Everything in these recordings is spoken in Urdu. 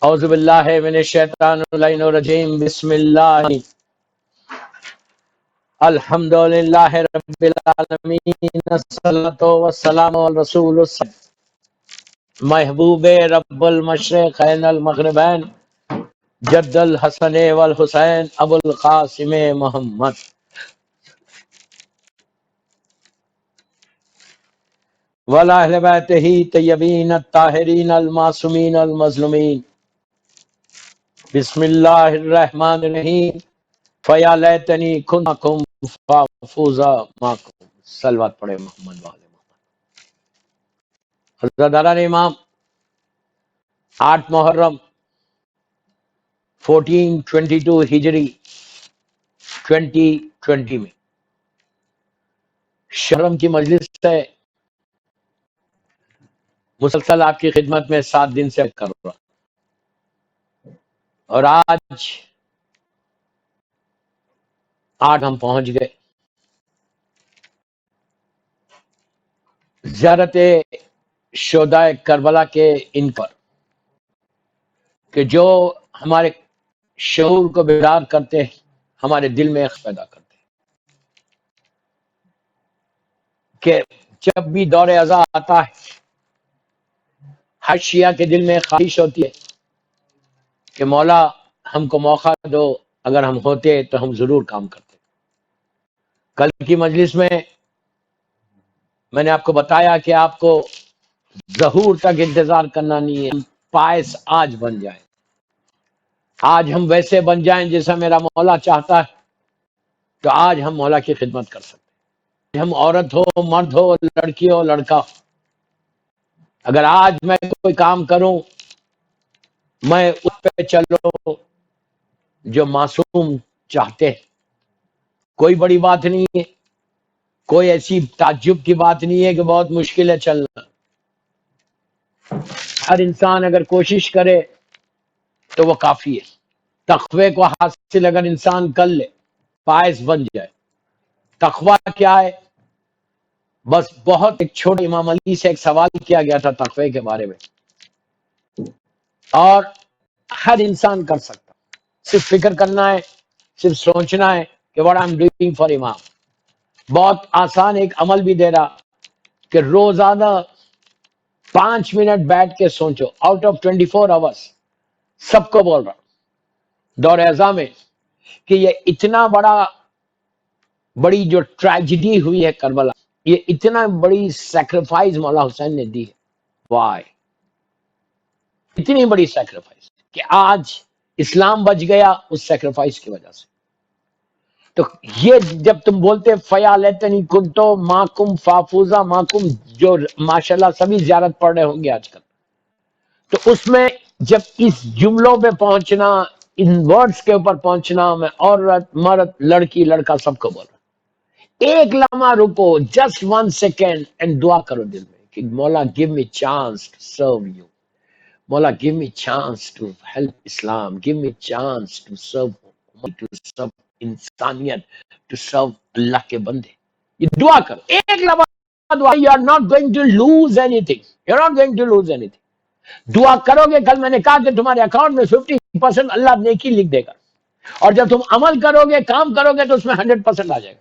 اعوذ باللہ من الشیطان الرجیم بسم اللہ الحمدللہ رب العالمین الصلاۃ والسلام علی رسول محبوب رب المشرقین المغربین جد الحسن والحسین ابو القاسم محمد وعلی اہل بیتہ طیبین الطاہرین المعصومین المظلومین بسم اللہ الرحمن الرحیم فیا لیتنی کنتم فافوزا معکم صلوات پڑھے محمد والے محمد۔ حضرت داران امام 8 محرم 1422 ہجری 2020 میں شرم کی مجلس سے مسلسل آپ کی خدمت میں 7 دن سے کر رہا، اور آج ہم پہنچ گئے زیارت شہدائے کربلا کے ان پر کہ جو ہمارے شعور کو بیدار کرتے ہیں، ہمارے دل میں ایک پیدا کرتے ہیں کہ جب بھی دور ازا آتا ہے ہر شیعہ کے دل میں خواہش ہوتی ہے کہ مولا ہم کو موقع دو، اگر ہم ہوتے تو ہم ضرور کام کرتے۔ کل کی مجلس میں نے آپ کو بتایا کہ آپ کو ظہور تک انتظار کرنا نہیں ہے، ہم پائس آج بن جائیں، آج ہم ویسے بن جائیں جیسا میرا مولا چاہتا ہے، تو آج ہم مولا کی خدمت کر سکتے ہیں۔ ہم عورت ہو، مرد ہو، لڑکی ہو، لڑکا ہو، اگر آج میں کوئی کام کروں، میں اس پہ چلو جو معصوم چاہتے ہیں، کوئی بڑی بات نہیں ہے، کوئی ایسی تعجب کی بات نہیں ہے کہ بہت مشکل ہے چلنا۔ ہر انسان اگر کوشش کرے تو وہ کافی ہے۔ تقوی کو حاصل اگر انسان کر لے، پائس بن جائے۔ تقوی کیا ہے؟ بس بہت ایک چھوٹے امام علی سے ایک سوال کیا گیا تھا تقوی کے بارے میں، اور ہر انسان کر سکتا، صرف فکر کرنا ہے، صرف سوچنا ہے کہ what I'm doing for امام۔ بہت آسان ایک عمل بھی دے رہا کہ روزانہ 5 منٹ بیٹھ کے سوچو، آؤٹ آف 24 آورس، سب کو بول رہا دور ازا میں کہ یہ اتنا بڑی جو ٹریجڈی ہوئی ہے کربلا، یہ اتنا بڑی سیکریفائز مولا حسین نے دی ہے، وائی اتنی بڑی سیکریفائز کہ آج اسلام بچ گیا اس سیکریفائز کی وجہ سے۔ تو یہ جب تم بولتے فیا لیتنی کنتو ماکم فافوزا ماکم، جو ماشاءاللہ سبھی زیارت پڑھ رہے ہوں گے آج کل، تو اس میں جب اس جملوں پہ پہنچنا، ان ورڈز کے اوپر پہنچنا، میں عورت مرد لڑکی لڑکا سب کو بول رہا ہوں، ایک لمحہ رکو، جسٹ 1 سیکنڈ اینڈ دعا کرو دل میں کہ مولا give me chance to serve you, مولا give me chance to help Islam, give me chance to serve انسانیت، to serve اللہ کے بندے۔ یہ دعا کرو، ایک لمحہ دعا، you are not going to lose anything, you are not going to lose anything۔ دعا کرو گے، کل میں نے کہا کہ تمہارے اکاؤنٹ میں 50% اللہ نیکی لکھ دے گا، اور جب تم عمل کرو گے، کام کرو گے، تو اس میں 100% آ جائے گا۔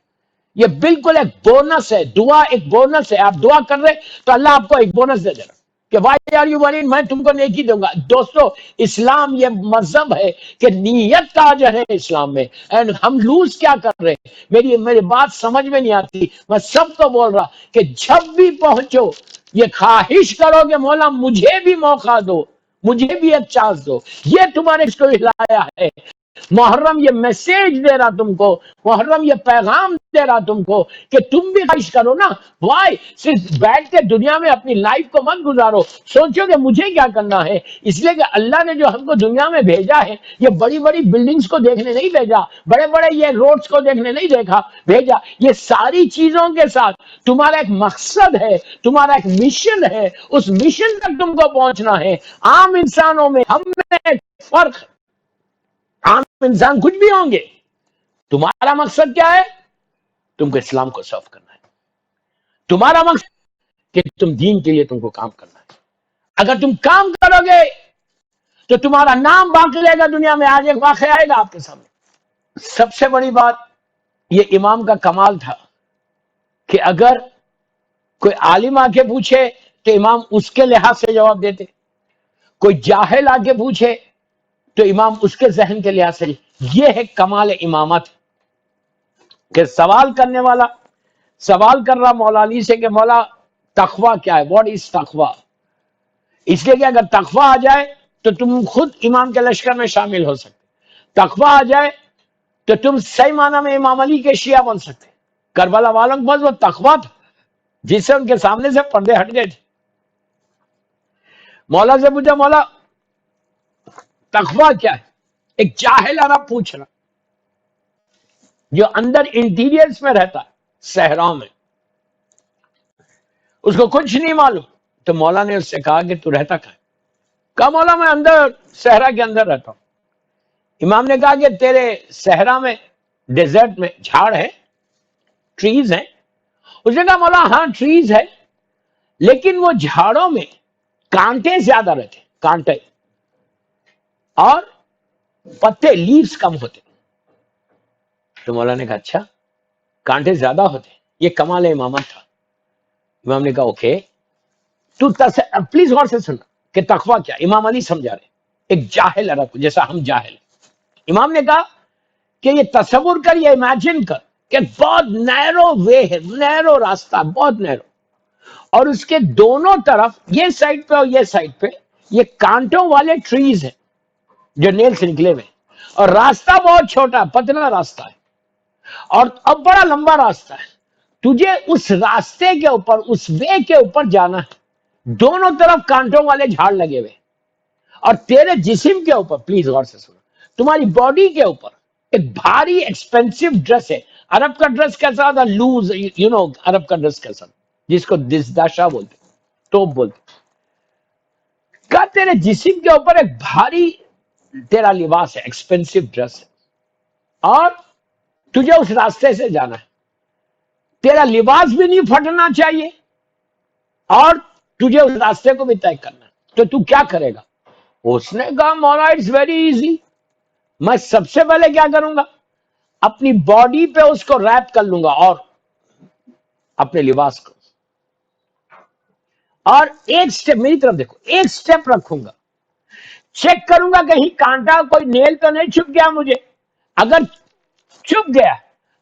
یہ بالکل ایک بونس ہے، دعا ایک بونس ہے۔ آپ دعا کر رہے تو اللہ آپ کو ایک بونس دے دے رہا کہ وائی آر یو ورینگ، میں تم کو نیکی دوں گا۔ دوستو، اسلام یہ مذہب ہے کہ نیت کا اجر ہے اسلام میں، اینڈ ہم لوز کیا کر رہے ہیں؟ میری بات سمجھ میں نہیں آتی۔ میں سب کو بول رہا کہ جب بھی پہنچو یہ خواہش کرو کہ مولا مجھے بھی موقع دو، مجھے بھی ایک چانس دو۔ یہ تمہارے اس کو ہلایا ہے۔ محرم یہ میسیج دے رہا تم کو، محرم یہ پیغام دے رہا تم کو کہ تم بھی خواہش کرو نا۔ وائی صرف بیٹھ کے دنیا میں اپنی لائف کو مت گزارو، سوچو کہ مجھے کیا کرنا ہے۔ اس لیے کہ اللہ نے جو ہم کو دنیا میں بھیجا ہے، یہ بڑی بڑی بلڈنگز کو دیکھنے نہیں بھیجا، بڑے بڑے یہ روڈز کو دیکھنے نہیں بھیجا، یہ ساری چیزوں کے ساتھ تمہارا ایک مقصد ہے، تمہارا ایک مشن ہے، اس مشن تک تم کو پہنچنا ہے۔ عام انسانوں میں ہم میں فرق ہے، عام انسان کچھ بھی ہوں گے، تمہارا مقصد کیا ہے؟ تم کو اسلام کو سرو کرنا ہے، تمہارا مقصد کہ تم دین کے لیے تم کو کام کرنا ہے۔ اگر تم کام کرو گے تو تمہارا نام باقی رہے گا دنیا میں. آج ایک واقعہ آئے گا آپ کے سامنے. سب سے بڑی بات یہ امام کا کمال تھا کہ اگر کوئی عالم آ کے پوچھے تو امام اس کے لحاظ سے جواب دیتے. کوئی جاہل آ کے پوچھے تو امام اس کے ذہن کے لحاظ سے. یہ ہے کمال امامت کہ سوال کرنے والا سوال کر رہا مولا علی سے کہ مولا تقوی کیا ہے, واٹ از تقوی. اس لیے کہ اگر تقوی آ جائے تو تم خود امام کے لشکر میں شامل ہو سکتے. تقوی آ جائے تو تم صحیح معنی میں امام علی کے شیعہ بن سکتے. کربلا والوں کے پاس وہ تقوی تھا جس سے ان کے سامنے سے پردے ہٹ گئے تھے. مولا سے پوچھا مولا تقوی کیا ہے. ایک جاہل عرب پوچھ رہا جو اندر انٹیریئرز میں رہتا ہے, صحراؤں میں, اس کو کچھ نہیں معلوم. تو مولا نے اس سے کہا کہ تو رہتا کہاں ہے؟ کہا مولا میں اندر صحرا کے اندر رہتا ہوں. امام نے کہا کہ تیرے صحرا میں ڈیزرٹ میں جھاڑ ہے, ٹریز ہیں. اس نے کہا مولا ہاں ٹریز ہے, لیکن وہ جھاڑوں میں کانٹے زیادہ رہتے, کانٹے, اور پتے لیوز کم ہوتے. تو مولا نے کہا اچھا کانٹے زیادہ ہوتے, یہ کمال امامت تھا. امام نے کہا اوکے تو پلیز غور سے سننا کہ تقوی کیا. امام علی سمجھا رہے ایک جاہل عرب کو جیسا ہم جاہل. امام نے کہا کہ یہ تصور کر, یہ امیجن کر کہ بہت نیرو وے ہے, نیرو راستہ, بہت نیرو, اور اس کے دونوں طرف یہ سائڈ پہ اور یہ سائڈ پہ یہ کانٹوں والے ٹریز ہیں جو نیل سے نکلے ہوئے, اور راستہ بہت چھوٹا پتلا راستہ ہے, اور اب بڑا لمبا راستہ ہے. تجھے اس راستے کے اوپر, اس وے کے اوپر جانا ہے. دونوں طرف کانٹوں والے جھاڑ لگے ہوئے, اور تیرے جسم کے اوپر, پلیز غور سے سنو, تمہاری باڈی کے اوپر ایک بھاری ایکسپینسو ڈریس ہے. عرب کا ڈریس کیسا تھا, لوز, یو نو عرب کا ڈریس کیسا تھا, جس کو دشداشا بولتے, توپ بولتے. کہا تیرے جسم کے اوپر ایک بھاری تیرا لباس ہے, ایکسپینسو ڈریس ہے, اور تجھے اس راستے سے جانا ہے. تیرا لباس بھی نہیں پھٹنا چاہیے, اور تجھے اس راستے کو بھی طے کرنا ہے. تو کیا کرے گا؟ اس نے کہا مولا اٹس ویری ایزی, میں سب سے پہلے کیا کروں گا, اپنی باڈی پہ اس کو ریپ کر لوں گا, اور اپنے لباس کو, اور ایک سٹیپ میری طرف دیکھو, ایک سٹیپ رکھوں گا, چیک کروں گا کہیں کانٹا کوئی نیل تو نہیں چھپ گیا مجھے. اگر چھپ گیا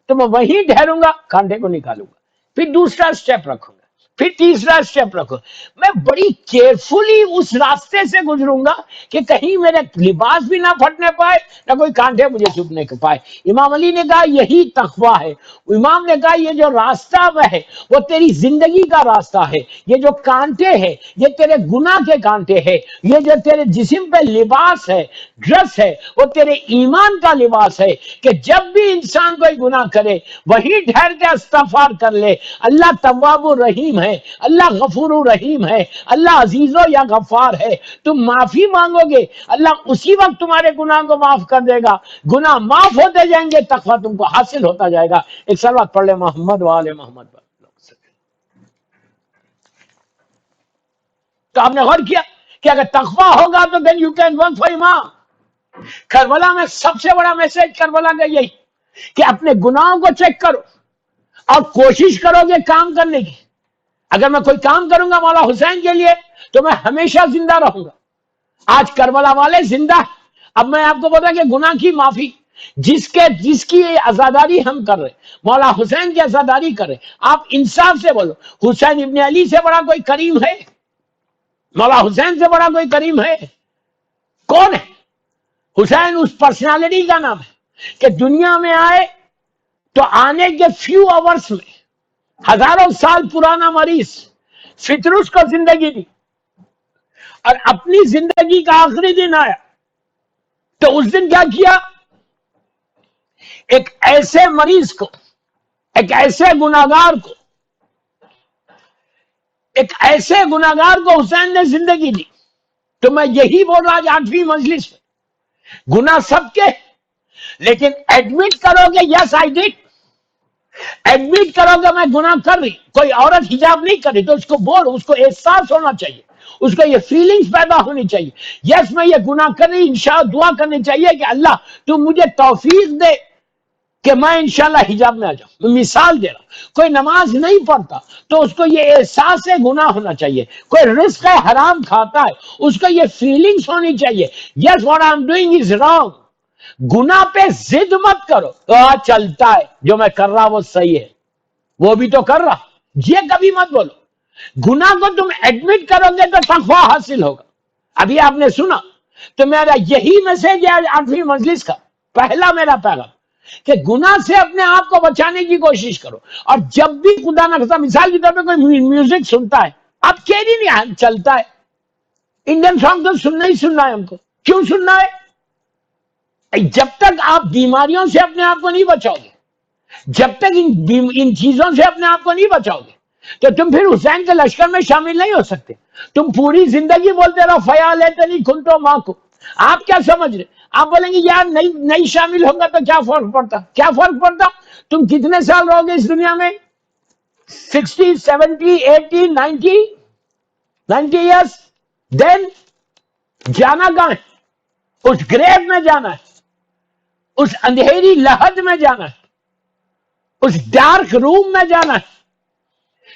تو میں وہیں ٹھہروں گا, کانٹے کو نکالوں گا, پھر دوسرا سٹیپ رکھوں گا, پھر تیسرا سٹیپ رکھو. میں بڑی کیئرفلی اس راستے سے گزروں گا کہ کہیں میرے لباس بھی نہ پھٹنے پائے, نہ کوئی کانٹے مجھے چھپنے کے پائے. امام علی نے کہا یہی تقوی ہے. امام نے کہا یہ جو راستہ ہے وہ تیری زندگی کا راستہ ہے. یہ جو کانٹے ہیں یہ تیرے گناہ کے کانٹے ہیں. یہ جو تیرے جسم پہ لباس ہے, ڈریس ہے, وہ تیرے ایمان کا لباس ہے کہ جب بھی انسان کوئی گناہ کرے وہی ٹھہر کے استغفار کر لے. اللہ تواب الرحیم ہے, اللہ غفور الرحیم ہے, اللہ عزیز و یا غفار ہے. تم معافی مانگو گے اللہ اسی وقت تمہارے گناہ کو معاف کر دے گا, گناہ معاف ہوتے جائیں گے, تقویٰ تم کو حاصل ہوتا جائے گا. ایک صلوات پڑھ لے محمد وآل محمد. تو آپ نے غور کیا کہ اگر تقویٰ ہوگا تو then you can work for امام. کربلا میں سب سے بڑا میسج کربلا کا یہی کہ اپنے گناہوں کو چیک کرو اور کوشش کرو گے کام کرنے کی. اگر میں کوئی کام کروں گا مولا حسین کے لیے تو میں ہمیشہ زندہ رہوں گا. آج کربلا والے زندہ. اب میں آپ کو بتا کہ گناہ کی معافی جس کی عزاداری ہم کر رہے, مولا حسین کی عزاداری کر رہے, آپ انصاف سے بولو, حسین ابن علی سے بڑا کوئی کریم ہے؟ مولا حسین سے بڑا کوئی کریم ہے؟ کون ہے؟ حسین اس پرسنالٹی کا نام ہے کہ دنیا میں آئے تو آنے کے فیو آورز میں ہزاروں سال پرانا مریض فطرس کو زندگی دی, اور اپنی زندگی کا آخری دن آیا تو اس دن کیا کیا, ایک ایسے مریض کو, ایک ایسے گناہگار کو حسین نے زندگی دی. تو میں یہی بول رہا آج 8ویں مجلس میں, گناہ سب کے, لیکن ایڈمٹ کرو گے یس آئی ڈیڈ, ایڈمٹ کرو گے میں گناہ کر رہی. کوئی عورت حجاب نہیں کر رہی تو اس کو بولو, اس کو احساس ہونا چاہیے اس کو یہ فیلنگز پیدا ہونی چاہیے، یس میں یہ گناہ کر رہی، انشاءاللہ دعا کرنی چاہیے کہ اللہ تو مجھے توفیق دے کہ میں انشاءاللہ حجاب میں آ جاؤں. میں مثال دے رہا ہوں، کوئی نماز نہیں پڑھتا تو اس کو یہ احساس گناہ ہونا چاہیے. کوئی رزق حرام کھاتا ہے اس کو یہ فیلنگز ہونی چاہیے، yes what I am doing is wrong. گناہ پہ ضد مت کرو، چلتا ہے جو میں کر رہا وہ صحیح ہے، وہ بھی تو کر رہا، یہ کبھی مت بولو. گناہ کو تم ایڈمٹ کرو گے تو تقویٰ حاصل ہوگا. ابھی آپ نے سنا تو میرا یہی میسج ہے 8ویں مجلس کا، پہلا میرا پیغام کہ گناہ سے اپنے آپ کو بچانے کی کوشش کرو. اور جب بھی خدا نہ خدا مثال کے طور پہ کوئی میوزک سنتا ہے، آپ کہہ نہیں چلتا ہے، انڈین سانگ تو سننا ہی سننا ہے ہم کو. کیوں سننا ہے؟ جب تک آپ بیماریوں سے اپنے آپ کو نہیں بچاؤ گے، جب تک ان چیزوں سے اپنے آپ کو نہیں بچاؤ گے تو تم پھر حسین کے لشکر میں شامل نہیں ہو سکتے. تم پوری زندگی بولتے رہو فیالیتنی کنتو معکم. آپ کیا سمجھ رہے؟ آپ بولیں گے یار نہیں شامل ہوگا تو کیا فرق پڑتا؟ کیا فرق پڑتا؟ تم کتنے سال رہو گے اس دنیا میں؟ 60 70 80 90 ایئرس. دین جانا کہاں ہے؟ اس گریو میں جانا ہے، اس اندھیری لحد میں جانا ہے، اس ڈارک روم میں جانا ہے.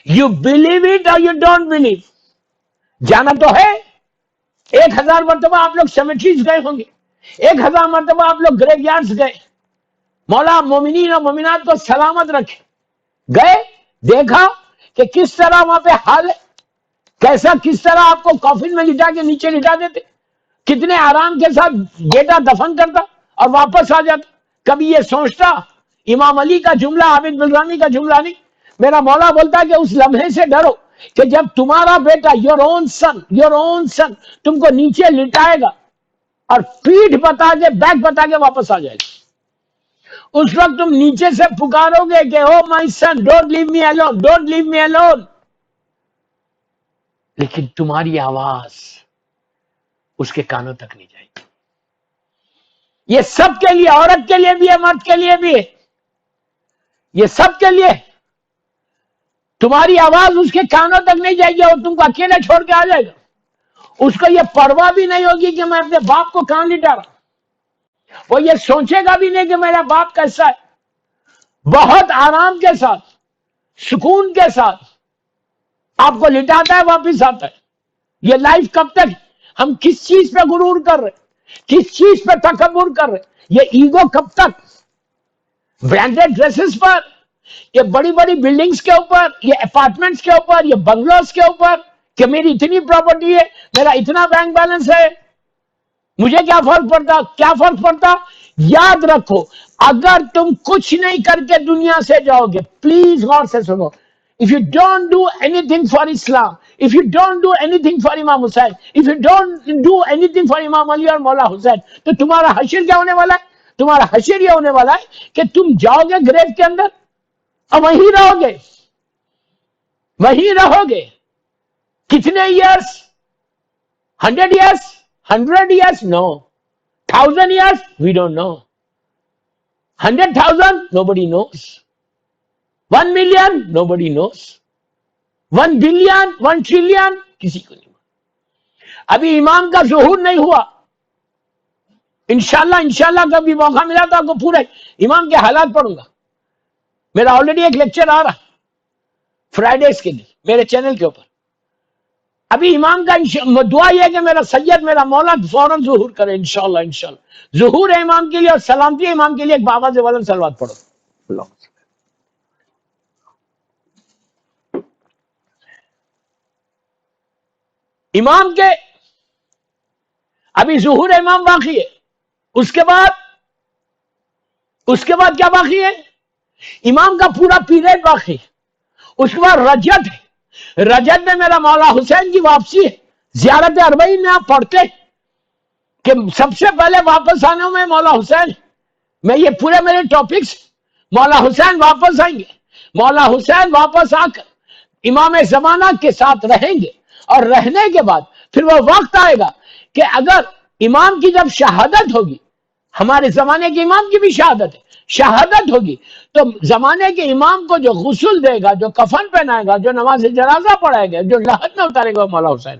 یو بلیو اٹ اور یو ڈونٹ بلیو، جانا تو ہے. 1000 مرتبہ آپ لوگ سیمیٹریز گئے ہوں گے، 1000 مرتبہ آپ لوگ گریو یارڈز گئے. مولا مومنین اور مومنات کو سلامت رکھے. گئے، دیکھا کہ کس طرح وہاں پہ حال ہے، کیسا کس طرح آپ کو کافن میں لٹا کے نیچے لٹا دیتے، کتنے آرام کے ساتھ بیٹا دفن کرتا اور واپس آ جاتا. کبھی یہ سوچتا؟ امام علی کا جملہ، عابد بلرانی کا جملہ نہیں، میرا مولا بولتا کہ اس لمحے سے ڈرو کہ جب تمہارا بیٹا یور اون سن تم کو نیچے لٹائے گا اور پیٹھ بتا کے بیک بتا کے واپس آ جائے گا. اس وقت تم نیچے سے پکارو گے کہ oh my son don't leave me alone, don't leave me alone. لیکن تمہاری آواز اس کے کانوں تک نہیں جائے گی. یہ سب کے لیے، عورت کے لیے بھی ہے، مرد کے لیے بھی ہے، یہ سب کے لیے. تمہاری آواز اس کے کانوں تک نہیں جائے گی اور تم کو اکیلے چھوڑ کے آ جائے گا. اس کو یہ پرواہ بھی نہیں ہوگی کہ میں اپنے باپ کو کہاں لٹا رہا. وہ یہ سوچے گا بھی نہیں کہ میرا باپ کیسا ہے. بہت آرام کے ساتھ، سکون کے ساتھ آپ کو لٹاتا ہے، واپس آتا ہے. یہ لائف کب تک؟ ہم کس چیز پہ غرور کر رہے، کس چیز پہ تکبر کر رہے؟ یہ ایگو کب تک؟ برانڈیڈ ڈریسز پر، یہ بڑی بڑی بلڈنگز کے اوپر، یہ اپارٹمنٹس کے اوپر، یہ بنگلوز کے اوپر کہ میری اتنی پراپرٹی ہے، میرا اتنا بینک بیلنس ہے، مجھے کیا فرق پڑتا؟ کیا فرق پڑتا؟ یاد رکھو، اگر تم کچھ نہیں کر کے دنیا سے جاؤ گے، پلیز غور سے سنو. If you don't do anything for Islam, if you don't do anything for Imam Hussain, if you don't do anything for Imam Ali اور مولا حسین، تو تمہارا حشر کیا ہونے والا ہے؟ تمہارا حشر یہ ہونے والا ہے کہ تم جاؤ گے گریو کے اندر اور وہیں رہو گے، وہیں رہو گے. کتنے years? 100 years? 100 years? No. 1000 years? We don't know. 100,000? Nobody knows. 1 million? Nobody knows. 1 billion? 1 trillion? کسی کو نہیں. ابھی امام کا ظہور نہیں ہوا. انشاءاللہ کبھی موقع ملا تو آپ کو پورے امام کے حالات پڑھوں گا. میرا آلریڈی ایک لیکچر آ رہا فرائیڈیز کے لیے میرے چینل کے اوپر. ابھی امام کا دعا یہ ہے کہ میرا سید، میرا مولا فوراً ظہور کرے انشاءاللہ. ظہور ہے امام کے لیے اور سلامتی ہے امام کے لیے. ایک بابا سے بلند صلوات پڑھو. امام کے ابھی ظہور امام باقی ہے. اس کے بعد کیا باقی ہے؟ امام کا پورا پیریڈ باقی ہے. اس کے بعد رجب ہے. رجب میں میرا مولا حسین کی واپسی ہے. زیارت اربعین میں آپ پڑھتے کہ سب سے پہلے واپس آنے میں مولا حسین. میں یہ پورے میرے ٹاپکس، مولا حسین واپس آئیں گے. مولا حسین واپس آ کر امام زمانہ کے ساتھ رہیں گے اور رہنے کے بعد پھر وہ وقت آئے گا کہ اگر امام کی جب شہادت ہوگی، ہمارے زمانے کے امام کی بھی شہادت ہے، شہادت ہوگی تو زمانے کے امام کو جو غسل دے گا، جو کفن پہنائے گا، جو نماز جنازہ پڑھائے گا، جو لحد میں اتارے گا، مولا حسین.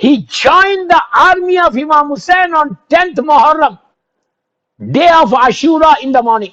He joined the army of Imam Hussein on 10th Muharram, day of Ashura in the morning.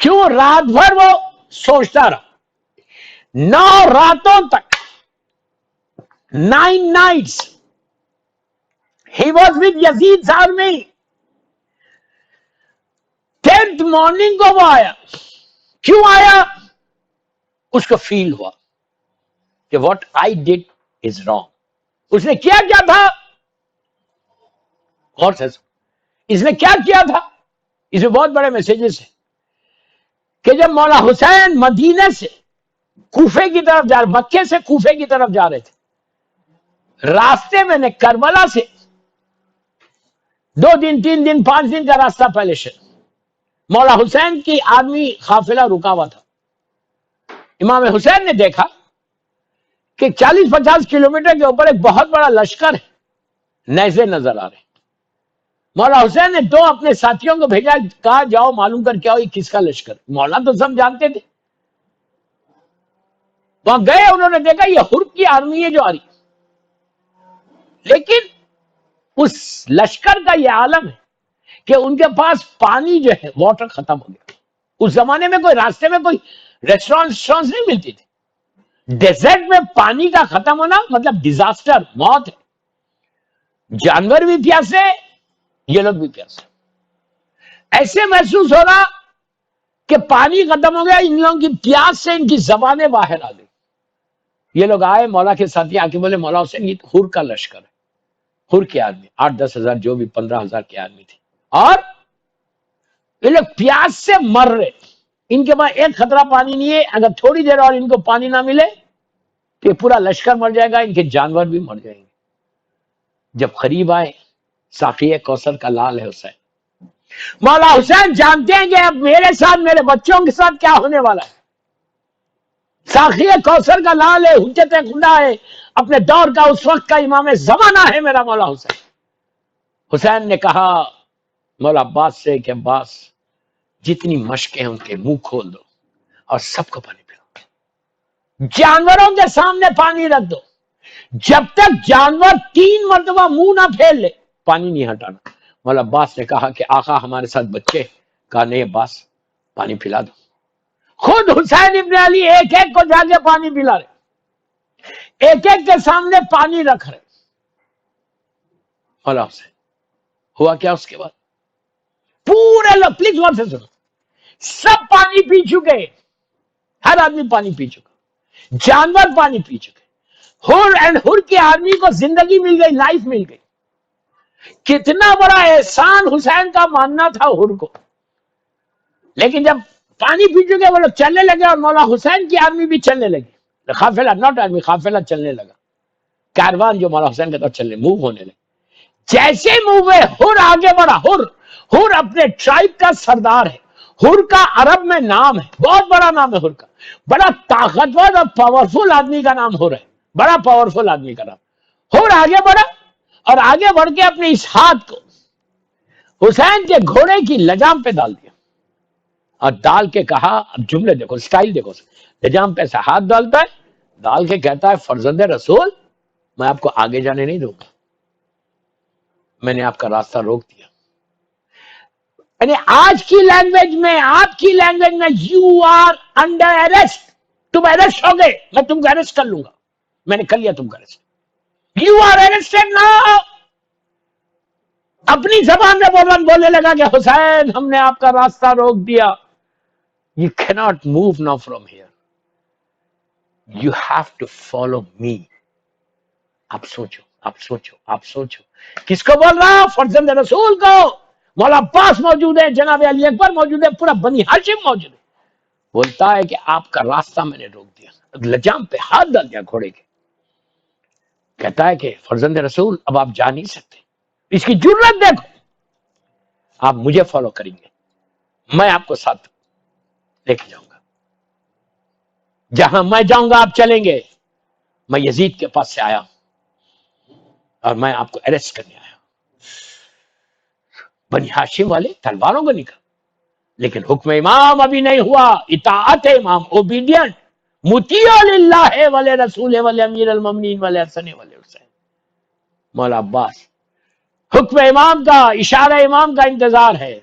کیوں؟ رات بھر وہ سوچتا رہا، 9 راتوں تک، 9 nights he was with Yazid's army. 10th morning کو وہ آیا. کیوں آیا؟ اس کو فیل ہوا کہ what I did is wrong. اس نے کیا تھا؟ اور اس نے کیا تھا؟ اس میں بہت بڑے میسیجز ہیں کہ جب مولا حسین مدینے سے کوفے کی طرف جا رہے، مکے سے کوفے کی طرف جا رہے تھے، راستے میں نے کربلا سے 2 دن 3 دن 5 دن کا راستہ پہلے سے مولا حسین کی آدمی قافلہ رکا ہوا تھا. امام حسین نے دیکھا کہ 40-50 کلومیٹر کے اوپر ایک بہت بڑا لشکر ہے، نیزے نظر آ رہے. مولا حسین نے 2 اپنے ساتھیوں کو بھیجا، کہا جاؤ معلوم کر کے آؤ یہ کس کا لشکر. مولا تو سب جانتے تھے. وہاں گئے، انہوں نے دیکھا یہ حرب کی آرمی ہے جو آ رہی، لیکن اس لشکر کا یہ عالم ہے کہ ان کے پاس پانی جو ہے واٹر ختم ہو گیا. اس زمانے میں کوئی راستے میں کوئی ریسٹورانٹ نہیں ملتی تھی. ڈیزرٹ میں پانی کا ختم ہونا مطلب ڈیزاسٹر، موت ہے. جانور بھی پیاسے، یہ لوگ بھی پیاسے. ایسے محسوس ہو رہا کہ پانی ختم ہو گیا، ان لوگوں کی پیاس سے ان کی زبانیں باہر آ گئی. یہ لوگ آئے، مولا کے ساتھی آ کے بولے مولا حسین یہ حر کا لشکر ہے، حر کی آدمی 8-10 ہزار، جو بھی 15,000 کی آدمی تھی، اور یہ لوگ پیاس سے مر رہے. ان کے پاس ایک خطرہ پانی نہیں ہے، اگر تھوڑی دیر اور ان کو پانی نہ ملے تو یہ پورا لشکر مر جائے گا، ان کے جانور بھی مر جائیں گے. جب قریب آئے، ساقی کوثر کا لال ہے حسین. مولا حسین جانتے ہیں کہ اب میرے ساتھ میرے بچوں کے ساتھ کیا ہونے والا ہے. ساقی کوثر کا لال ہے، حجت خدا ہے، اپنے دور کا اس وقت کا امام زمانہ ہے میرا مولا حسین. حسین نے کہا مولا عباس سے کہ عباس جتنی مشقیں ہیں ان کے منہ کھول دو اور سب کو پانی پلاؤ. جانوروں کے سامنے پانی رکھ دو، جب تک جانور 3 مرتبہ منہ نہ پھیل لے پانی نہیں ہٹانا. مولا عباس نے کہا کہ آقا ہمارے ساتھ بچے. کہا نہیں عباس پانی پلا دو. خود حسین ابن علی ایک ایک کو جا کے پانی پلا رہے، ایک ایک کے سامنے پانی رکھ رہے. مولا حسین ہوا کیا اس کے بعد؟ پورے لوگ پلیز غور سے سنو، سب پانی پی چکے، ہر آدمی پانی پی چکا، جانور پانی پی چکے، حر اینڈ حر کی آدمی کو زندگی مل گئی، لائف مل گئی. کتنا بڑا احسان حسین کا ماننا تھا حر کو. لیکن جب پانی پی چکے وہ لوگ چلنے لگے، اور مولا حسین کی آدمی بھی چلنے لگی. قافلہ ناٹ آدمی، قافلہ چلنے لگا، کاروان جو مولا حسین کے طرف چلنے موو ہونے لگے. جیسے موو ہوئے، حر آگے بڑھا. حر اپنے ٹرائب کا سردار ہے. حر کا عرب میں نام ہے، بہت بڑا نام ہے حر کا. بڑا طاقتور اور پاورفل آدمی کا نام حر ہے، بڑا پاورفل آدمی کا نام. حر آگے بڑھا اور آگے بڑھ کے اپنے اس ہاتھ کو حسین کے گھوڑے کی لجام پہ ڈال دیا، اور ڈال کے کہا، اب جملے دیکھو، سٹائل دیکھو، لجام پہ سے ہاتھ ڈالتا ہے، ڈال کے کہتا ہے فرزند رسول میں آپ کو آگے جانے نہیں دوں گا، میں نے آپ کا راستہ روک دیا. یعنی آج کی لینگویج میں، آپ کی لینگویج میں، یو آر انڈر اریسٹ. تم اریسٹ ہو گئے، میں تم کو اریسٹ کر لوں گا، میں نے کر لیا تم کو arrest. You are arrested now. اپنی زبان میں بولنے لگا کہ حسین ہم نے آپ کا راستہ روک دیا. You cannot move now from here. You have to follow me. آپ سوچو، آپ سوچو، آپ سوچو. کس کو بول رہا؟ فرزند رسول کو. مولا عباس موجود ہے، جناب علی اکبر موجود ہے، پورا بنی ہاشم موجود ہے. بولتا ہے کہ آپ کا راستہ میں نے روک دیا، لجام پہ ہاتھ ڈال دیا گھوڑے کے. کہتا ہے کہ فرزند رسول اب آپ جا نہیں سکتے. اس کی جرت دیکھو، آپ مجھے فالو کریں گے، میں آپ کو ساتھ لے کے جاؤں گا، جہاں میں جاؤں گا آپ چلیں گے. میں یزید کے پاس سے آیا اور میں آپ کو اریسٹ کرنے آیا. بنی ہاشم والے تلواروں کو نکال، لیکن حکم امام ابھی نہیں ہوا. اطاعت امام، اوبیڈینٹ، مطیع للہ والے رسول والے امیر المومنین والے حسن والے حسین. مولا عباس حکم امام کا، اشارہ امام کا انتظار ہے.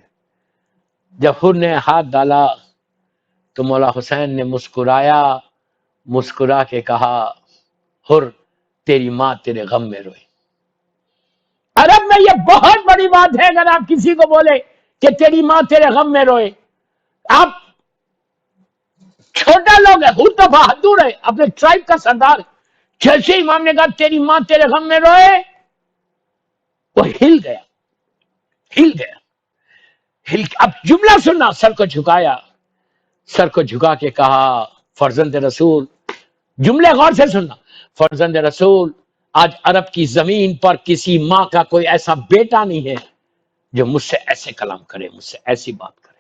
جب حر نے ہاتھ ڈالا تو مولا حسین نے مسکرایا، مسکرا کے کہا حر تیری ماں تیرے غم میں روئے۔ عرب میں یہ بہت بڑی بات ہے اگر آپ کسی کو بولے کہ تیری ماں تیرے غم میں روئے۔ آپ چھوٹا لوگ ہے، حر تو بہادر ہے، اپنے ٹرائب کا سردار ہے، جیسے امام نے کہا تیری ماں تیرے غم میں روئے، وہ ہل گیا، ہل گیا، اب جملہ سننا، سر کو جھکایا، سر کو جھکا کے کہا فرزند رسول، جملے غور سے سننا، فرزند رسول آج عرب کی زمین پر کسی ماں کا کوئی ایسا بیٹا نہیں ہے جو مجھ سے ایسے کلام کرے، مجھ سے ایسی بات کرے۔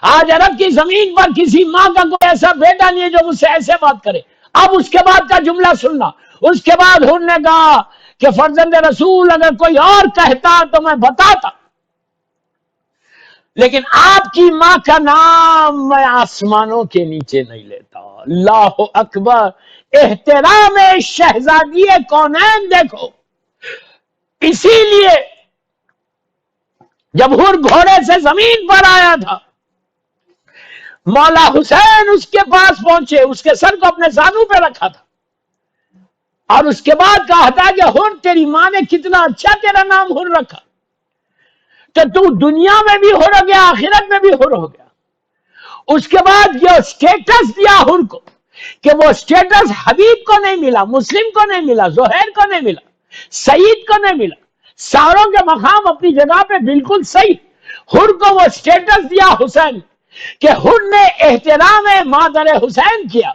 آج عرب کی زمین پر کسی ماں کا کوئی ایسا بیٹا نہیں ہے جو مجھ سے ایسے بات کرے۔ اب اس کے بعد کا جملہ سننا، اس کے بعد حر نے کہا کہ فرزند رسول اگر کوئی اور کہتا تو میں بتاتا، لیکن آپ کی ماں کا نام میں آسمانوں کے نیچے نہیں لیتا۔ اللہ اکبر، احترام شہزادی کونین دیکھو۔ اسی لیے جب حر گھوڑے سے زمین پر آیا تھا، مولا حسین اس کے پاس پہنچے، اس کے سر کو اپنے زانو پہ رکھا تھا اور اس کے بعد کہا تھا کہ حر تیری ماں نے کتنا اچھا تیرا نام حر رکھا، تو دنیا میں بھی حر ہو گیا، آخرت میں بھی حر ہو گیا۔ اس کے بعد یہ سٹیٹس دیا حر کو کہ وہ سٹیٹس حبیب کو نہیں ملا، مسلم کو نہیں ملا، زہیر کو نہیں ملا، سعید کو نہیں ملا، ساروں کے مقام اپنی جگہ پہ بالکل صحیح۔ حر کو وہ سٹیٹس دیا حسین کہ حر نے احترام مادر حسین کیا،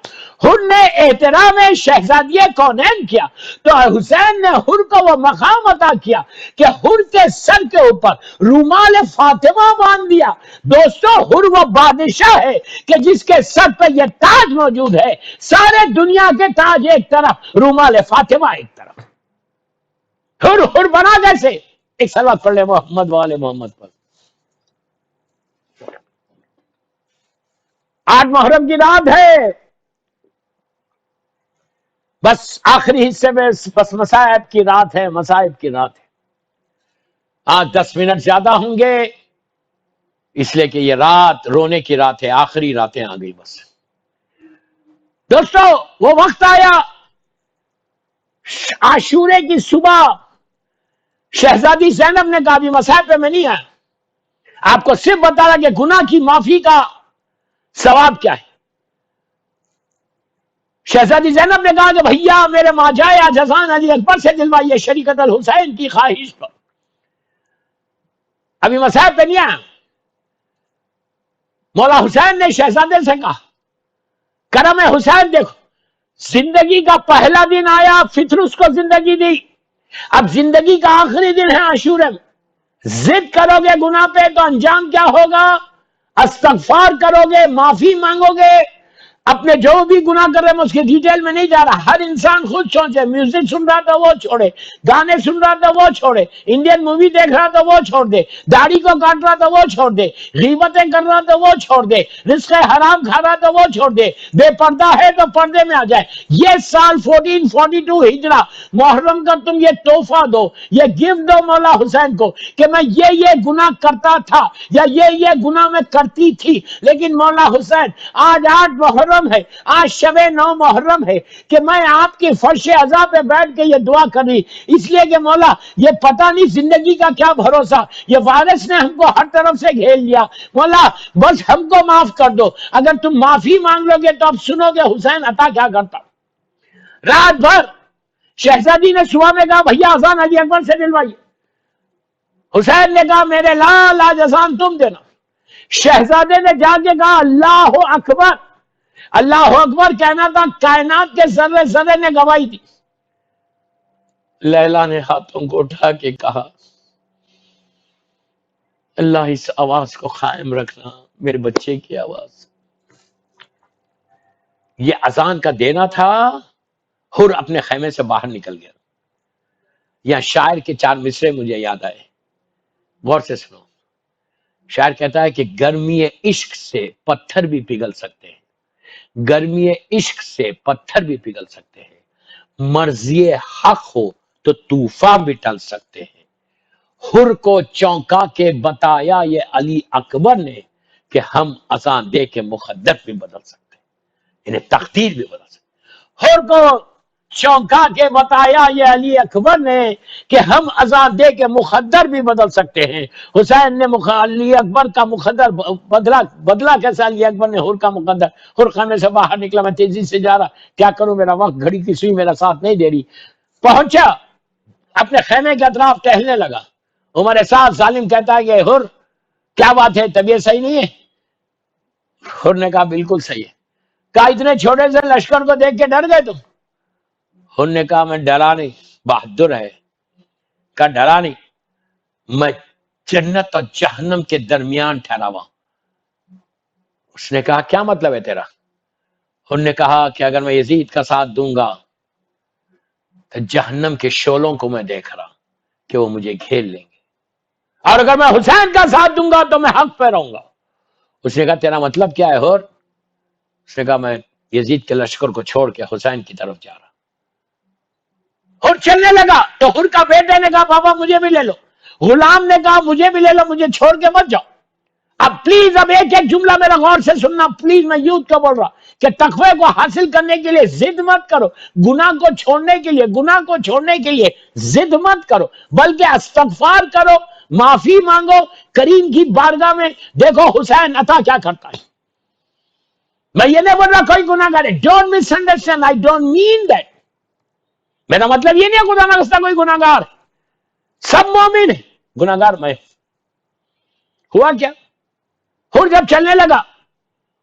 حر نے احترام شہزادی کونین کیا، تو حسین نے حر کو وہ مقام عطا کیا کہ حر کے سر کے اوپر رومال فاطمہ باندھ دیا۔ دوستو حر وہ بادشاہ ہے کہ جس کے سر پہ یہ تاج موجود ہے، سارے دنیا کے تاج ایک طرف، رومال فاطمہ ایک طرف۔ حر بنا کیسے؟ ایک صلوات پڑھ لے محمد والے محمد پر۔ 8 محرم کی رات ہے، بس آخری حصے میں بس مصائب کی رات ہے، مصائب کی رات ہے۔ آج 10 منٹ زیادہ ہوں گے اس لیے کہ یہ رات رونے کی رات ہے، آخری راتیں آ گئی بس۔ دوستو وہ وقت آیا، عاشورے کی صبح شہزادی زینب نے کہا بھی مصائب پہ میں نہیں آیا، آپ کو صرف بتا رہا کہ گناہ کی معافی کا ثواب کیا ہے۔ شہزادی زینب نے کہا کہ بھیا میرے ماجائے آج اذان علی اکبر سے دلوائیے شریکت الحسین کی خواہش پر، ابھی مصائب پہ نہیں آیا۔ مولا حسین نے شہزادے سے کہا کرم حسین دیکھو، زندگی کا پہلا دن آیا، فطر اس کو زندگی دی، اب زندگی کا آخری دن ہے عاشورے میں، ضد کرو گے گناہ پہ تو انجام کیا ہوگا؟ استغفار کرو گے، معافی مانگو گے، اپنے جو بھی گناہ کر رہے ہیں میں اس کے ڈیٹیل میں نہیں جا رہا، ہر انسان خود سوچے، میوزک سن رہا تھا وہ چھوڑے، گانے سن رہا تھا وہ چھوڑے، انڈین مووی دیکھ رہا تھا وہ چھوڑ دے، داڑھی کو کاٹ رہا تھا وہ چھوڑ دے، غیبتیں کر رہا تھا وہ چھوڑ دے، رزق حرام کھا رہا تھا وہ چھوڑ دے، بے پردہ ہے تو پردے میں آ جائے۔ یہ سال 1442 ہجرہ محرم کا تم یہ تحفہ دو، یہ گفٹ دو مولا حسین کو کہ میں یہ گناہ کرتا تھا یا یہ گناہ میں کرتی تھی، لیکن مولا حسین آج 8 محرم ہے، آج شب 9 محرم ہے کہ میں آپ کی فرش عزا پہ بیٹھ کے یہ دعا کر رہی، اس لیے کہ مولا یہ پتہ نہیں زندگی کا کیا بھروسہ، یہ وائرس نے ہم کو ہر طرف سے گھیر لیا، مولا بس ہم کو معاف کر دو، اگر تم معافی مانگ لو گے تو اب سنو گے حسین عطا کیا کرتا۔ رات بھر شہزادی نے صبح میں کہا بھیا اذان علی اکبر سے دلوائیے، حسین نے کہا میرے لال آج اذان تم دینا، شہزادے نے جا کے کہا اللہ اکبر، اللہ اکبر کہنا تھا، کائنات کے ذرے ذرے نے گواہی دی۔ لیلا نے ہاتھوں کو اٹھا کے کہا اللہ اس آواز کو قائم رکھنا، میرے بچے کی آواز۔ یہ اذان کا دینا تھا، حر اپنے خیمے سے باہر نکل گیا۔ یا شاعر کے 4 مصرے مجھے یاد آئے، غور سے سنو۔ شاعر کہتا ہے کہ گرمی عشق سے پتھر بھی پگھل سکتے ہیں، گرمی عشق سے پتھر بھی پگھل سکتے ہیں، مرضی حق ہو تو طوفان بھی ٹل سکتے ہیں۔ حر کو چونکا کے بتایا یہ علی اکبر نے کہ ہم اذان دے کے مقدر بھی بدل سکتے ہیں، انہیں تقدیر بھی بدل سکتے ہیں۔ اور کو چونکا کے بتایا یہ علی اکبر نے کہ ہم اذان دے کے مقدر بھی بدل سکتے ہیں۔ حسین نے علی اکبر کا مقدر بدلا کیسا؟ علی اکبر نے حر کا مقدر، حر خانے سے باہر نکلا، میں تیزی سے جا رہا، کیا کروں، میرا وقت، گھڑی کی سوئی میرا ساتھ نہیں دے رہی، پہنچا اپنے خیمے کے اطراف ٹہلنے لگا۔ عمر سعد ظالم کہتا ہے کہ حر کیا بات ہے، طبیعت صحیح نہیں ہے؟ حر نے کہا بالکل صحیح ہے۔ کہا اتنے چھوٹے سے لشکر کو دیکھ کے ڈر گئے تم؟ حر نے کہا میں ڈرا نہیں، بہادر ہے۔ کہا ڈرا نہیں، میں جنت اور جہنم کے درمیان ٹھہرا ہوا۔ اس نے کہا کیا مطلب ہے تیرا؟ حر نے کہا کہ اگر میں یزید کا ساتھ دوں گا تو جہنم کے شعلوں کو میں دیکھ رہا کہ وہ مجھے گھیر لیں گے، اور اگر میں حسین کا ساتھ دوں گا تو میں حق پہ رہوں گا۔ اس نے کہا تیرا مطلب کیا ہے حر؟ اس نے کہا میں یزید کے لشکر کو چھوڑ کے حسین کی طرف جا رہا۔ حر چلنے لگا تو حر کا بیٹے نے کہا بابا مجھے بھی لے لو، غلام نے کہا مجھے بھی لے لو، مجھے چھوڑ کے مت جاؤ۔ اب پلیز اب ایک ایک جملہ میرا غور سے سننا پلیز، میں یوتھ کو بول رہا کہ تقوی کو حاصل کرنے کے لیے ضد مت کرو، گناہ کو چھوڑنے کے لیے ضد مت کرو، بلکہ استغفار کرو، معافی مانگو کریم کی بارگاہ میں۔ دیکھو حسین عطا کیا کرتا ہے، میں یہ نہیں بول رہا کوئی گناہ گار ہے، don't miss understand, I don't mean that, میرا مطلب یہ نہیں ہے خدا نہ خواستہ کوئی گناہ گار، سب مومن ہے، گناہ گار میں۔ ہوا کیا؟ حر جب چلنے لگا،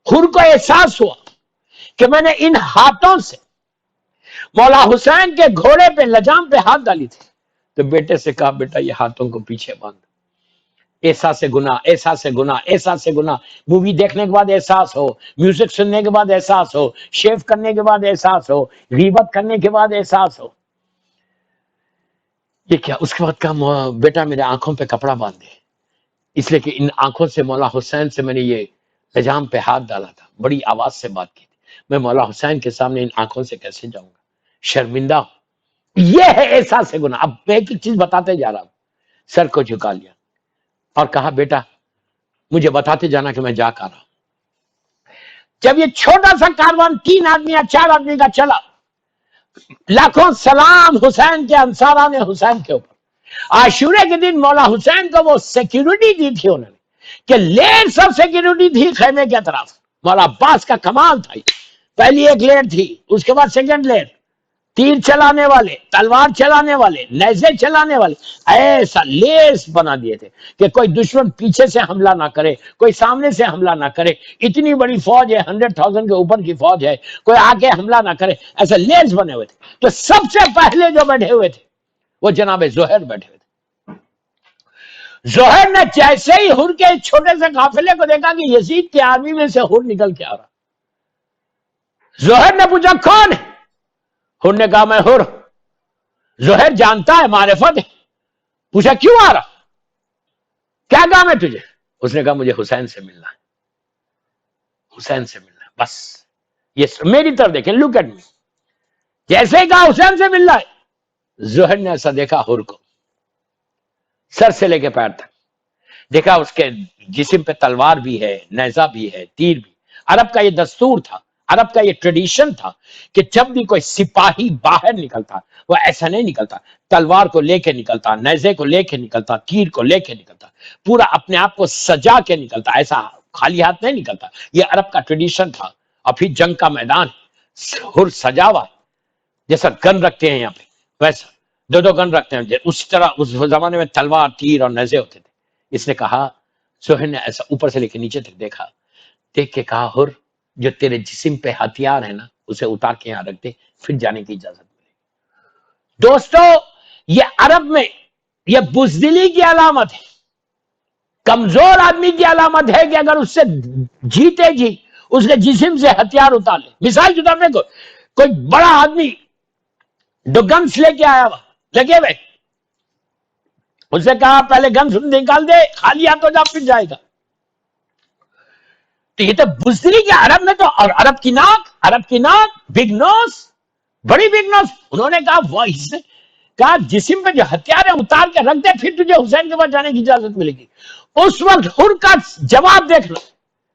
حر کو احساس ہوا کہ میں نے ان ہاتھوں سے مولا حسین کے گھوڑے پہ لجام پہ ہاتھ ڈالی تھی، تو بیٹے سے کہا بیٹا یہ ہاتھوں کو پیچھے باندھ۔ احساس گناہ، مووی دیکھنے کے بعد احساس ہو، میوزک سننے کے بعد احساس ہو، شیو کرنے کے بعد احساس ہو، غیبت کرنے کے بعد احساس ہو، یہ کیا؟ اس کے بعد کہا بیٹا میرے آنکھوں پہ کپڑا باندھ دے، اس لیے کہ ان آنکھوں سے مولا حسین سے میں نے یہ لجام پہ ہاتھ ڈالا تھا، بڑی آواز سے بات کی تھی، میں مولا حسین کے سامنے ان آنکھوں سے کیسے جاؤں گا، شرمندہ ہوں۔ یہ ہے احساس گناہ۔ اب میں ایک چیز بتاتے جا رہا ہوں، سر کو جھکا لیا اور کہا بیٹا مجھے بتاتے جانا کہ میں جا کر رہا ہوں۔ جب یہ چھوٹا سا کاروان 3 آدمی یا 4 آدمی کا چلا، لاکھوں سلام حسین کے انصاران حسین کے اوپر۔ عاشورے کے دن مولا حسین کو وہ سیکیورٹی دی تھی انہوں نے کہ لیئر سب سیکیورٹی تھی خیمے کے اطراف۔ مولا عباس کا کمال تھا، پہلی ایک لیئر تھی، اس کے بعد سیکنڈ لیئر، تیر چلانے والے، تلوار چلانے والے، نیزے چلانے والے، ایسا لیس بنا دیے تھے کہ کوئی دشمن پیچھے سے حملہ نہ کرے، کوئی سامنے سے حملہ نہ کرے، اتنی بڑی فوج ہے، 100,000 کے اوپر کی فوج ہے، کوئی آگے حملہ نہ کرے، ایسا لیس بنے ہوئے تھے۔ تو سب سے پہلے جو بیٹھے ہوئے تھے وہ جناب زہر بیٹھے ہوئے تھے۔ زہر نے جیسے ہی حر کے چھوٹے سے قافلے کو دیکھا کہ یزید کی آرمی میں سے حر نکل کے آ رہا، زہر نے پوچھا کون ہے؟ حر نے کہا میں حر۔ زہر جانتا ہے، معرفت ہے، پوچھا کیوں آ رہا، کیا کام ہے تجھے؟ اس نے کہا مجھے حسین سے ملنا ہے، حسین سے ملنا ہے، بس یہ میری طرف دیکھیں، لک ایٹ می۔ جیسے ہی کہا حسین سے ملنا ہے، زہر نے ایسا دیکھا حر کو، سر سے لے کے پیر تک دیکھا، اس کے جسم پہ تلوار بھی ہے، نیزہ بھی ہے، تیر بھی۔ عرب کا یہ دستور تھا، عرب کا یہ ٹریڈیشن تھا کہ جب بھی کوئی سپاہی باہر نکلتا وہ ایسا نہیں نکلتا، تلوار کو لے کے نکلتا، نیزے کو لے کے نکلتا، تیر کو لے کے نکلتا، پورا اپنے آپ کو سجا کے نکلتا، ایسا خالی ہاتھ نہیں نکلتا۔ یہ عرب کا ٹریڈیشن تھا۔ اور پھر جنگ کا میدان، حر سجا ہوا، جیسا گن رکھتے ہیں یہاں پہ ویسا 2 گن رکھتے ہیں، اسی طرح اس زمانے میں تلوار، تیر اور نیزے ہوتے تھے۔ اس نے کہا، زہر نے ایسا اوپر سے لے کے نیچے تک دیکھا، دیکھ کے کہا حر جو تیرے جسم پہ ہتھیار ہے نا اسے اتار کے یہاں رکھ دے، پھر جانے کی اجازت ملے گی۔ دوستو یہ عرب میں یہ بزدلی کی علامت ہے، کمزور آدمی کی علامت ہے کہ اگر اس سے جیتے جی اس کے جسم سے ہتھیار اتار لے۔ مثال کے طور پہ کوئی بڑا آدمی 2 گنس لے کے آیا ہوا لگے ہوئے، اس سے کہا پہلے گنس نکال دے، خالی ہاتھ ہو جا پھر جائے گا، تو یہ تو بزدلی کے عرب میں تو، اور عرب کی ناک بگ نوز، بڑی بگ نوز۔ انہوں نے کہا وہ اس نے کہا جسم پہ جو ہتھیار ہے اتار کے رکھ دے، پھر تجھے حسین کے پاس جانے کی اجازت ملے گی۔ اس وقت حر کا جواب دیکھنا،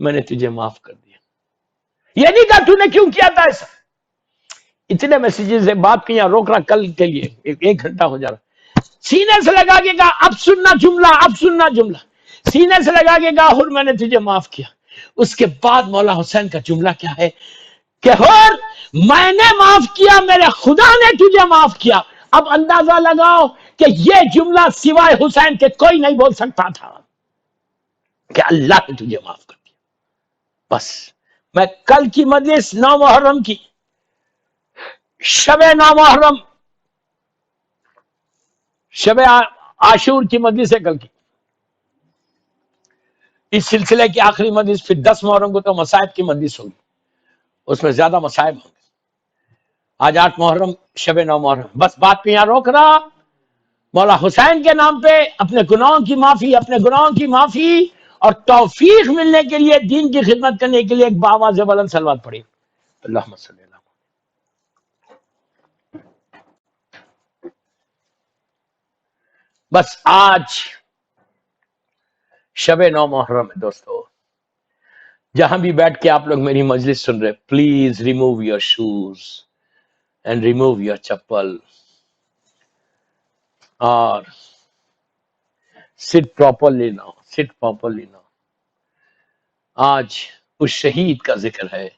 میں نے تجھے معاف کر دیا. یہ نہیں کہا تو نے کیوں کیا تھا ایسا. اتنے میسیجز سے بات کیا روک رہا کل کے لیے 1 گھنٹہ ہو جا رہا. سینے سے لگا کے کہا اب سننا جملہ, اب سننا جملہ. سینے سے لگا کے کہا حر میں نے تجھے معاف کیا. اس کے بعد مولا حسین کا جملہ کیا ہے کہ حر میں نے معاف کیا, میرے خدا نے تجھے معاف کیا. اب اندازہ لگاؤ کہ یہ جملہ سوائے حسین کے کوئی نہیں بول سکتا تھا کہ اللہ نے تجھے معاف کر دیا. بس میں کل کی مجلس 9 محرم کی, شب 9 محرم, شب عاشور کی مجلس ہے کل کی. اس سلسلے کی آخری مجلس پھر 10 محرم کو تو مصائب کی مجلس ہوگی, اس میں زیادہ مصائب ہوں گے. آج 8 محرم, شب 9 محرم. بس بات پہ یہاں روک رہا. مولا حسین کے نام پہ اپنے گناہوں کی معافی, اپنے گناہوں کی معافی اور توفیق ملنے کے لیے, دین کی خدمت کرنے کے لیے ایک باواز بلند صلوات پڑھی. اللہم صلی اللہ. بس آج شب 9 محرم ہے دوستو. جہاں بھی بیٹھ کے آپ لوگ میری مجلس سن رہے, please remove your shoes and remove your چپل اور سٹ پراپرلی ناؤ, سٹ پراپرلی ناؤ. آج اس شہید کا ذکر ہے,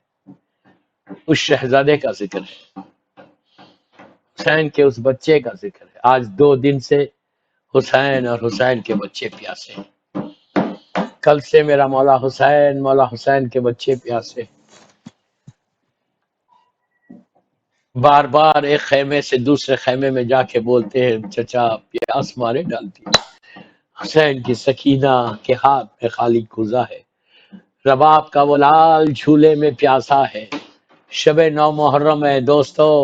اس شہزادے کا ذکر ہے, حسین کے اس بچے کا ذکر ہے. آج 2 دن سے حسین اور حسین کے بچے پیاسے. کل سے میرا مولا حسین, مولا حسین کے بچے پیاسے. بار بار ایک خیمے سے دوسرے خیمے میں جا کے بولتے ہیں چچا پیاس مارے ڈالتی ہے. حسین کی سکینہ کے ہاتھ میں خالی کوزہ ہے, رباب کا وہ لال جھولے میں پیاسا ہے. شب 9 محرم ہے دوستو.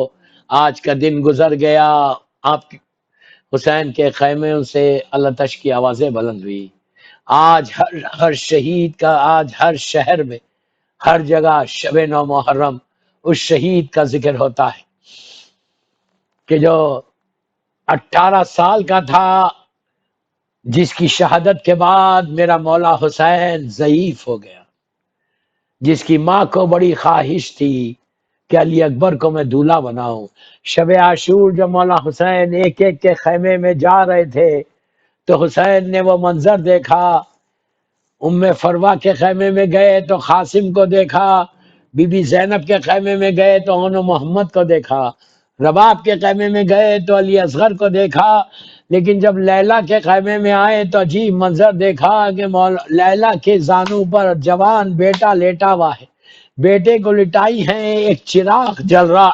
آج کا دن گزر گیا, آپ حسین کے خیمے سے اللہ تش کی آوازیں بلند ہوئی. آج ہر شہید کا, آج ہر شہر میں, ہر جگہ شب 9 محرم اس شہید کا ذکر ہوتا ہے کہ جو 18 سال کا تھا, جس کی شہادت کے بعد میرا مولا حسین ضعیف ہو گیا, جس کی ماں کو بڑی خواہش تھی کہ علی اکبر کو میں دولہا بناؤں. شب عاشور جو مولا حسین ایک ایک کے خیمے میں جا رہے تھے تو حسین نے وہ منظر دیکھا. ام فروا کے خیمے میں گئے تو قاسم کو دیکھا, بی بی زینب کے خیمے میں گئے تو انو محمد کو دیکھا, رباب کے خیمے میں گئے تو علی اصغر کو دیکھا. لیکن جب لیلا کے خیمے میں آئے تو عجیب منظر دیکھا کہ لیلا کے زانو پر جوان بیٹا لیٹا ہوا ہے. بیٹے کو لٹائی ہیں, ایک چراغ جل رہا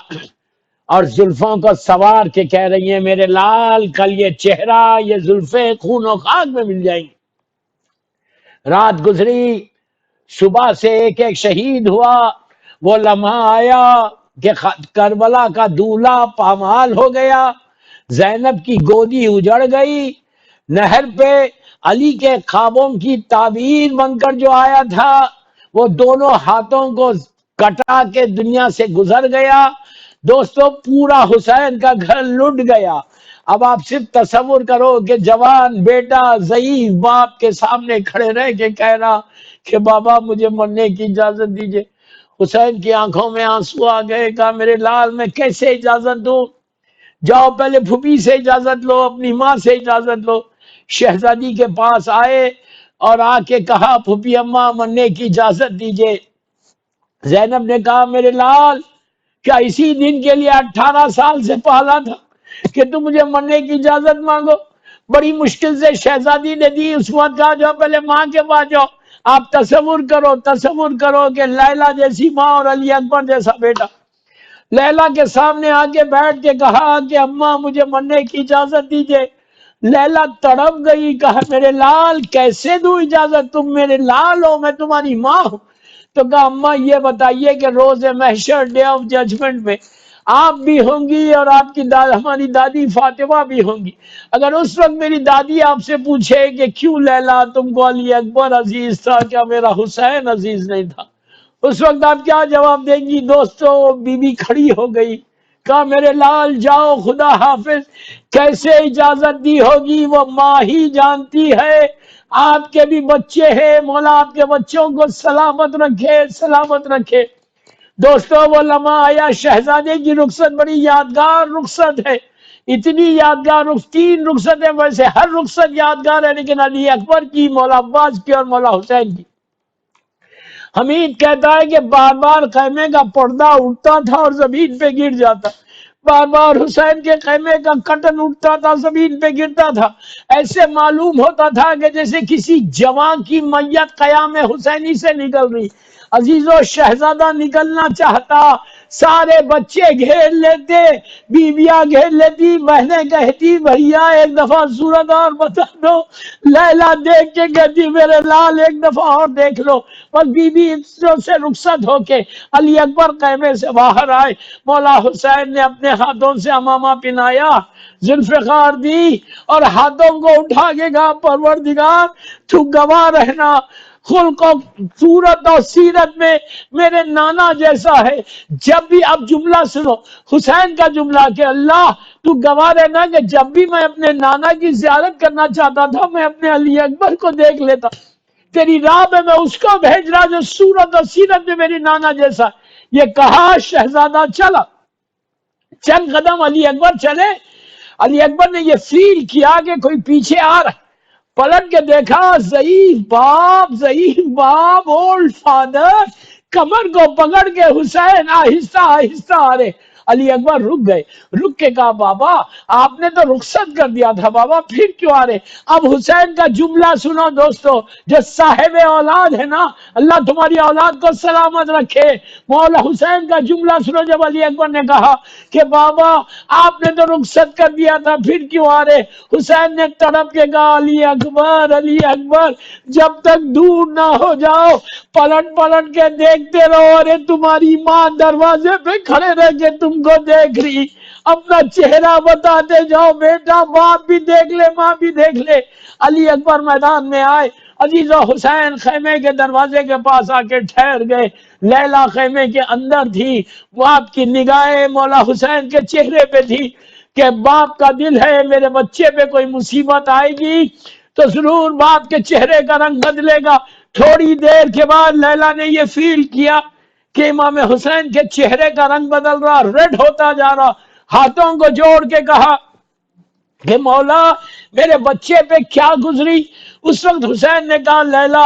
اور زلفوں کو سوار کے کہہ رہی ہیں میرے لال کل یہ چہرہ, یہ زلفیں خون و خاک میں مل جائیں گی. رات گزری, صبح سے ایک ایک شہید ہوا. وہ لمحہ آیا کہ کربلا کا دولہا پامال ہو گیا, زینب کی گودی اجڑ گئی. نہر پہ علی کے خوابوں کی تعبیر بن کر جو آیا تھا وہ دونوں ہاتھوں کو کٹا کے دنیا سے گزر گیا. دوستو پورا حسین کا گھر لٹ گیا. اب آپ صرف تصور کرو کہ جوان بیٹا ضعیف باپ کے سامنے کھڑے رہ کے کہہ رہا کہ بابا مجھے مرنے کی اجازت دیجئے. حسین کی آنکھوں میں آنسو آ گئے, کہا میرے لال میں کیسے اجازت دوں, جاؤ پہلے پھوپھی سے اجازت لو, اپنی ماں سے اجازت لو. شہزادی کے پاس آئے اور آ کے کہا پھوپھی اماں مرنے کی اجازت دیجئے. زینب نے کہا میرے لال کیا اسی دن کے لیے 18 سال سے پالا تھا کہ تم مجھے مرنے کی اجازت مانگو. بڑی مشکل سے شہزادی نے دی. اس وقت کہا جاؤ پہلے ماں کے پاس جاؤ. آپ تصور کرو کہ لیلا جیسی ماں اور علی اکبر جیسا بیٹا. لیلا کے سامنے آ کے بیٹھ کے کہا کہ اماں مجھے مرنے کی اجازت دیجئے. لیلا تڑپ گئی, کہا میرے لال کیسے دوں اجازت, تم میرے لال ہو, میں تمہاری ماں ہوں. تو کہا اماں یہ بتائیے کہ روز محشر, ڈے آف ججمنٹ میں آپ بھی ہوں گی اور آپ کی ہماری دادی فاطمہ بھی ہوں گی. اگر اس وقت میری دادی آپ سے پوچھے کہ کیوں لیلا تم کو علی اکبر عزیز تھا, کیا میرا حسین عزیز نہیں تھا, اس وقت آپ کیا جواب دیں گی؟ دوستو بی بی کھڑی ہو گئی, کہا میرے لال جاؤ خدا حافظ. کیسے اجازت دی ہوگی وہ ماں ہی جانتی ہے. آپ کے بھی بچے ہیں، مولا آپ کے بچوں کو سلامت رکھے، سلامت رکھے۔ دوستو وہ لمحہ آیا، شہزادے کی رخصت بڑی یادگار رخصت ہے، اتنی یادگار 3 رخصتیں، ویسے ہر رخصت یادگار ہے، لیکن علی اکبر کی، مولا عباس کی اور مولا حسین کی۔ حمید کہتا ہے کہ بار بار خیمے کا پردہ اٹھتا تھا اور زمین پہ گر جاتا، بار بار حسین کے خیمے کا کرٹن اٹھتا تھا، زمین پہ گرتا تھا، ایسے معلوم ہوتا تھا کہ جیسے کسی جوان کی میت قیام حسینی سے نکل رہی۔ عزیزو شہزادہ نکلنا چاہتا، سارے بچے گھیر لیتے، بیویاں گھیر لیتی، بہنیں کہتی بھیا ایک دفعہ صورت اور بتا دو، لیلا دیکھ کے کہتی میرے لال ایک دفعہ اور دیکھ لو، بس بیوی سے رخصت ہو کے علی اکبر خیمے سے باہر آئے، مولا حسین نے اپنے ہاتھوں سے امامہ پہنایا، ذوالفقار دی اور ہاتھوں کو اٹھا کے کہا پروردگار تو گواہ رہنا، خلق و صورت اور سیرت میں میرے نانا جیسا ہے۔ جب بھی اب جملہ سنو، حسین کا جملہ کہ اللہ تو گواہ رہنا کہ جب بھی میں اپنے نانا کی زیارت کرنا چاہتا تھا میں اپنے علی اکبر کو دیکھ لیتا، تیری راہ میں اس کو بھیج رہا جو صورت اور سیرت میں میری نانا جیسا۔ یہ کہا شہزادہ چلا، چند قدم علی اکبر چلے، علی اکبر نے یہ فیل کیا کہ کوئی پیچھے آ رہا، پلٹ کے دیکھا ضعیف باپ اولڈ فادر کمر کو پکڑ کے حسین آہستہ آہستہ آ رہے۔ علی اکبر رک گئے، رک کے کہا بابا آپ نے تو رخصت کر دیا تھا، بابا پھر کیوں آ رہے؟ اب حسین کا جملہ سنو دوستو، جو صاحب اولاد ہے نا، اللہ تمہاری اولاد کو سلامت رکھے، مولا حسین کا جملہ سنو جب علی اکبر نے کہا کہ بابا آپ نے تو رخصت کر دیا تھا پھر کیوں آ رہے؟ حسین نے تڑپ کے کہا علی اکبر جب تک دور نہ ہو جاؤ پلٹ پلٹ کے دیکھتے رہو، ارے تمہاری ماں دروازے پہ کھڑے رہ کے تم کو دیکھ رہی، اپنا چہرہ بتاتے جاؤ بیٹا، باپ بھی دیکھ لے ماں بھی دیکھ لے۔ علی اکبر میدان میں آئے، عزیز و حسین خیمے کے دروازے کے پاس آ کے ٹھہر گئے، لیلا خیمے کے اندر تھی، باپ کی نگاہیں مولا حسین کے چہرے پہ تھی کہ باپ کا دل ہے میرے بچے پہ کوئی مصیبت آئے گی تو ضرور باپ کے چہرے کا رنگ بدلے گا۔ تھوڑی دیر کے بعد لیلا نے یہ فیل کیا کہ امام حسین کے چہرے کا رنگ بدل رہا، ریڈ ہوتا جا رہا، ہاتھوں کو جوڑ کے کہا کہ مولا میرے بچے پہ کیا گزری؟ اس وقت حسین نے کہا لیلا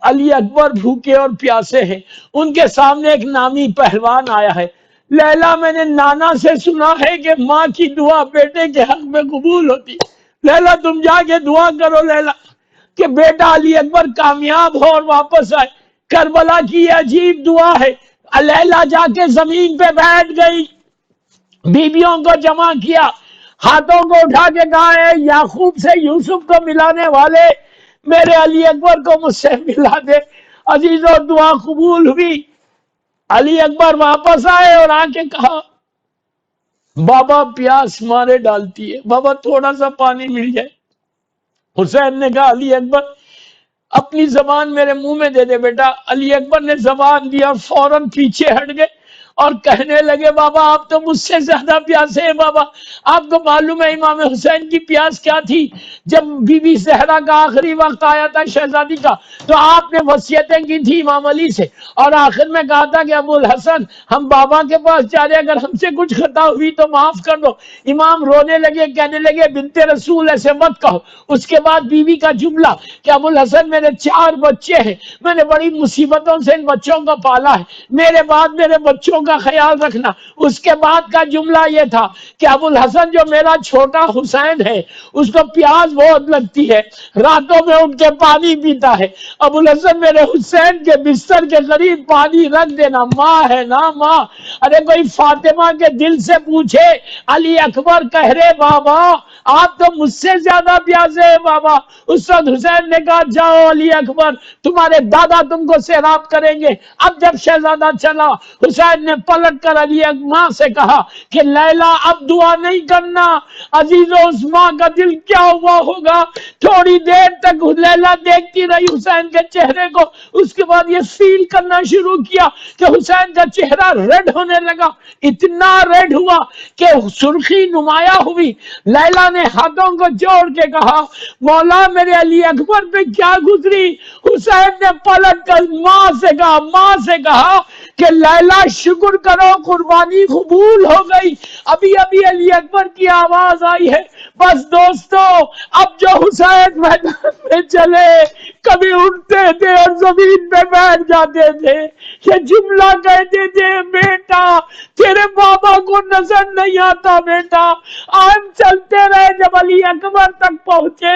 علی اکبر بھوکے اور پیاسے ہیں، ان کے سامنے ایک نامی پہلوان آیا ہے۔ لیلا میں نے نانا سے سنا ہے کہ ماں کی دعا بیٹے کے حق میں قبول ہوتی، لیلا تم جا کے دعا کرو لیلا کہ بیٹا علی اکبر کامیاب ہو اور واپس آئے۔ کربلا کی عجیب دعا ہے۔ لیلا جا کے زمین پہ بیٹھ گئی، بیویوں کو جمع کیا، ہاتھوں کو اٹھا کے کہا ہے یعقوب سے یوسف کو ملانے والے میرے علی اکبر کو مجھ سے ملا دے۔ عزیزو دعا قبول ہوئی، علی اکبر واپس آئے اور آ کے کہا بابا پیاس مارے ڈالتی ہے، بابا تھوڑا سا پانی مل جائے۔ حسین نے کہا علی اکبر اپنی زبان میرے منہ میں دے دے بیٹا۔ علی اکبر نے زبان دیا، فوراً پیچھے ہٹ گئے اور کہنے لگے بابا آپ تو مجھ سے زیادہ پیاسے ہیں، بابا آپ کو معلوم ہے امام حسین کی پیاس کیا تھی؟ جب بی بی زہرا کا آخری وقت آیا تھا شہزادی کا تو آپ نے وصیتیں کی تھی امام علی سے، اور آخر میں کہا تھا کہ ابو الحسن ہم بابا کے پاس جا رہے، اگر ہم سے کچھ خطا ہوئی تو معاف کر دو۔ امام رونے لگے، کہنے لگے بنت رسول ایسے مت کہو۔ اس کے بعد بیوی کا جملہ کہ ابو الحسن میرے 4 بچے ہیں، میں نے بڑی مصیبتوں سے ان بچوں کو پالا ہے، میرے بعد میرے بچوں کا خیال رکھنا۔ اس کے بعد کا جملہ یہ تھا کہ ابو الحسن جو میرا چھوٹا حسین ہے اس کو پیاس بہت لگتی ہے، راتوں میں اٹھ کے پانی پیتا ہے، ابو الحسن میرے حسین کے بستر کے قریب پانی رکھ دینا، ماں ہے نا ماں۔ ارے کوئی فاطمہ کے دل سے پوچھے، علی اکبر کہہ رہے بابا آپ تو مجھ سے زیادہ پیاسے ہیں بابا۔ اس وقت حسین نے کہا جاؤ علی اکبر تمہارے دادا تم کو سیراب کریں گے۔ اب جب شہزادہ چلا حسین نے نے پلٹ کر علی ماں سے کہا کہ لیلا اب دعا نہیں کرنا. عزیزو اس ماں کا دل کیا ہوا ہوگا. تھوڑی دیر تک لیلا دیکھتی رہی حسین کے چہرے کو. اس کے بعد یہ فیل کرنا شروع کیا کہ حسین کا چہرہ ریڈ ہونے لگا. اتنا ریڈ ہوا کہ سرخی نمایاں ہوئی. لیلا نے ہاتھوں کو جوڑ کے کہا مولا میرے علی اکبر پہ کیا گزری. حسین نے پلٹ کر ماں سے کہا کہ لیلا شکر کرو قربانی قبول ہو گئی. ابھی علی اکبر کی آواز آئی ہے. بس دوستو اب جو حسین میدان میں چلے کبھی اٹھتے تھے اور زمین پہ بیٹھ جاتے تھے. یہ جملہ کہتے تھے بیٹا تیرے بابا کو نظر نہیں آتا بیٹا. آج چلتے رہے. جب علی اکبر تک پہنچے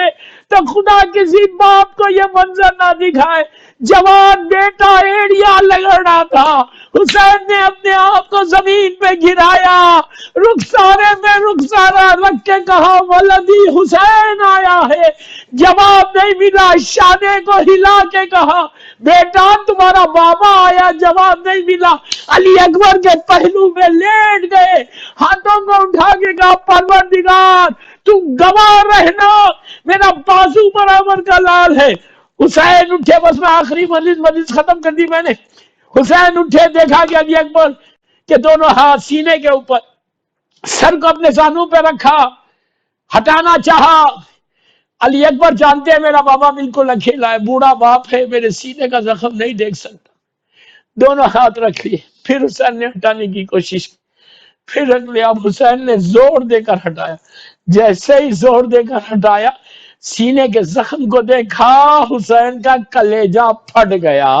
تو خدا کسی باپ کو یہ منظر نہ دکھائے. جوان بیٹا ایڑیا لگڑا تھا. حسین نے اپنے آپ کو زمین پہ گرایا. رخسارے میں رخسارا رکھ کے کہا ولدی حسین آیا ہے. جواب نہیں ملا. شانے کو ہلا کے کہا بیٹا تمہارا بابا آیا. جواب نہیں ملا. علی اکبر کے پہلو میں لیٹ گئے. ہاتھوں کو اٹھا کے کہا پروردگار تو گواہ رہنا میرا بازو برابر کا لال ہے. حسین اٹھے. بس میں آخری مجلس ختم کر دی میں نے. حسین اٹھے. دیکھا کہ علی اکبر کے دونوں ہاتھ سینے کے اوپر, سر کو اپنے زانوں پہ رکھا, ہٹانا چاہا. علی اکبر جانتے ہیں میرا بابا بالکل اکیلا ہے, بوڑھا باپ ہے, میرے سینے کا زخم نہیں دیکھ سکتا. دونوں ہاتھ رکھ لیے. پھر حسین نے ہٹانے کی کوشش کی. پھر رکھ لیا. اب حسین نے زور دے کر ہٹایا. جیسے ہی زور دے کر ہٹایا سینے کے زخم کو دیکھا. حسین کا کلیجہ پھٹ گیا.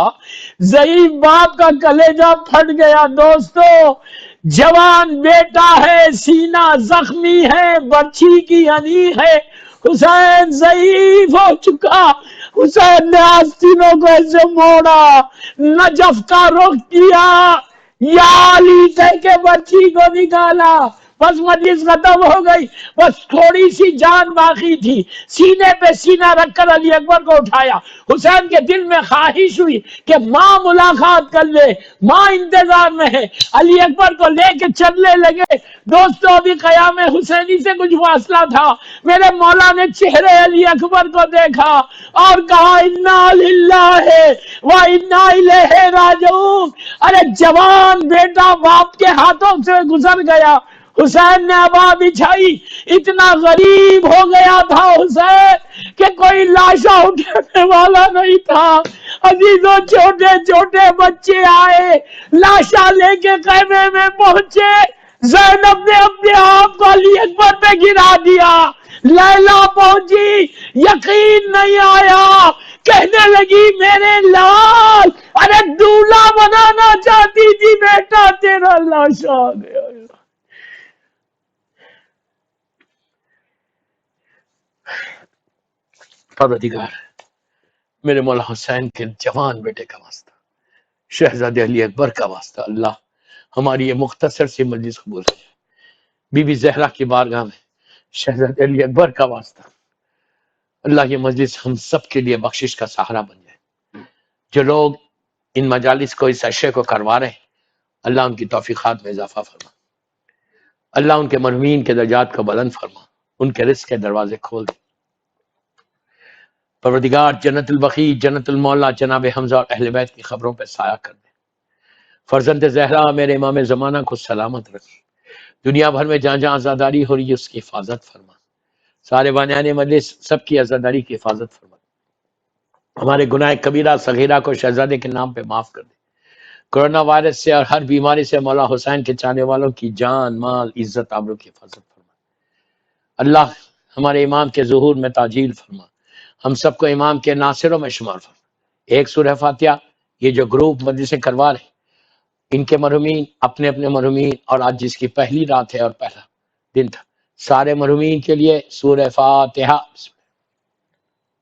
ضعیف باپ کا کلیجہ پھٹ گیا. دوستو جوان بیٹا ہے, سینہ زخمی ہے, برچھی کی ہنی ہے. حسین ضعیف ہو چکا. حسین نے آستینوں کو ایسے موڑا, نجف کا رخ کیا, یا علی کہہ کے برچھی کو نکالا. بس مجلس ختم ہو گئی. بس تھوڑی سی جان باقی تھی. سینے پہ سینہ رکھ کر علی اکبر کو اٹھایا. حسین کے دل میں خواہش ہوئی کہ ماں ملاقات کر لے, ماں انتظار میں ہے. علی اکبر کو لے کے چلنے لگے. دوستو ابھی قیام حسینی سے کچھ فاصلہ تھا. میرے مولا نے چہرے علی اکبر کو دیکھا اور کہا انا للہ و انا الیہ راجعون. ارے جوان بیٹا باپ کے ہاتھوں سے گزر گیا. حسین نے ابا بچھائی. اتنا غریب ہو گیا تھا حسین کہ کوئی لاشا اٹھانے والا نہیں تھا. عزیزوں چھوٹے چھوٹے بچے آئے, لاشا لے کے خیمے میں پہنچے. زینب نے اپنے آپ کو علی اکبر پہ گرا دیا. لیلا پہنچی, یقین نہیں آیا, کہنے لگی میرے لال, ارے دولہا بنانا چاہتی تھی بیٹا, تیرا لاشا آ گیا. پروردگار میرے مولا حسین کے جوان بیٹے کا واسطہ, شہزادے علی اکبر کا واسطہ, اللہ ہماری یہ مختصر سی مجلس قبول کرے. بی بی زہرا کی بارگاہ میں شہزادے علی اکبر کا واسطہ, اللہ یہ مجلس ہم سب کے لیے بخشش کا سہارا بن جائے. جو لوگ ان مجالس کو اس عشرے کو کروا رہے, اللہ ان کی توفیقات میں اضافہ فرما. اللہ ان کے مرحومین کے درجات کو بلند فرما, ان کے رزق کے دروازے کھول دے. پروردگار جنت البقیع, جنت المولا جناب حمزہ اور اہل بیت کی خبروں پہ سایہ کر دے. فرزند زہرا میرے امام زمانہ کو سلامت رکھ. دنیا بھر میں جہاں جہاں عزاداری ہو رہی ہے اس کی حفاظت فرما. سارے بانیان مجلس سب کی عزاداری کی حفاظت فرما. ہمارے گناہ کبیرہ صغیرہ کو شہزادے کے نام پہ معاف کر دے. کورونا وائرس سے اور ہر بیماری سے مولا حسین کے چاہنے والوں کی جان مال عزت آبرو کی حفاظت فرما. اللہ ہمارے امام کے ظہور میں تعجیل فرما. ہم سب کو امام کے ناصروں میں شمار فرما. ایک سورہ فاتحہ یہ جو گروپ مجلسیں کروا رہے, ان کے مرحومین اپنے اپنے مرحومین, اور آج جس کی پہلی رات ہے اور پہلا دن تھا, سارے مرحومین کے لیے سورہ فاتحہ.